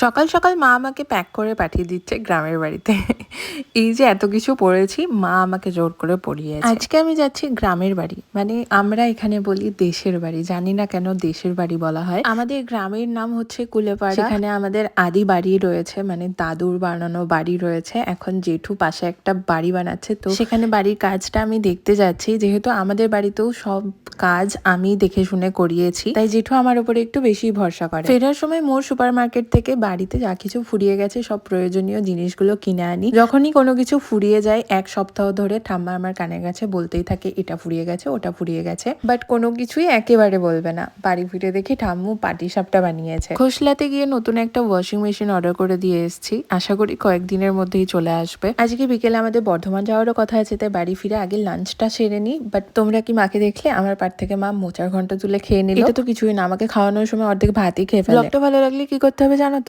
সকাল সকাল মা আমাকে প্যাক করে পাঠিয়ে দিচ্ছে গ্রামের বাড়িতে। এই যে এত কিছু পড়েছি, মা আমাকে জোর করে পড়িয়েছে। আজকে আমি যাচ্ছি গ্রামের বাড়ি, মানে আমরা এখানে বলি দেশের বাড়ি, জানি না কেন দেশের বাড়ি বলা হয়। আমাদের গ্রামের নাম হচ্ছে কুলেপাড়া। সেখানে আমাদের আদি বাড়ি রয়েছে, মানে দাদুর বানানো বাড়ি রয়েছে। এখন জেঠু পাশে একটা বাড়ি বানাচ্ছে, তো সেখানে বাড়ির কাজটা আমি দেখতে যাচ্ছি। যেহেতু আমাদের বাড়িতেও সব কাজ আমি দেখে শুনে করিয়েছি, তাই জেঠু আমার উপরে একটু বেশি ভরসা করে। ফেরার সময় মোর সুপার মার্কেট থেকে বাড়িতে যা কিছু ফুরিয়ে গেছে সব প্রয়োজনীয় জিনিসগুলো কিনে আনি। যখনই কোনো কিছু ফুরিয়ে যায়, এক সপ্তাহ ধরে ঠাম্মা আমার কানের কাছে বলতেই থাকে এটা ফুরিয়ে গেছে, ওটা ফুরিয়ে গেছে, বাট কোনো কিছুই একেবারে বলবে না। বাড়ি ফিরে দেখি ঠাম্মু পাটিসাপটা বানিয়েছে। খোসলাতে গিয়ে নতুন একটা ওয়াশিং মেশিন অর্ডার করে দিয়ে এসেছি, আশা করি কয়েকদিনের মধ্যেই চলে আসবে। আজকে বিকেলে আমাদের বর্ধমান যাওয়ারও কথা আছে, তাই বাড়ি ফিরে আগে লাঞ্চটা সেরে নিই। বাট তোমরা কি মাকে দেখলে? আমার পাট থেকে মা মোচার ঘন্টা তুলে খেয়ে নিল। এটা তো কিছুই না, আমাকে খাওয়ানোর সময় অর্ধেক ভাতই খেয়ে ফেলে। ব্লগটা ভালো লাগলে কি করতে হবে জানো তো?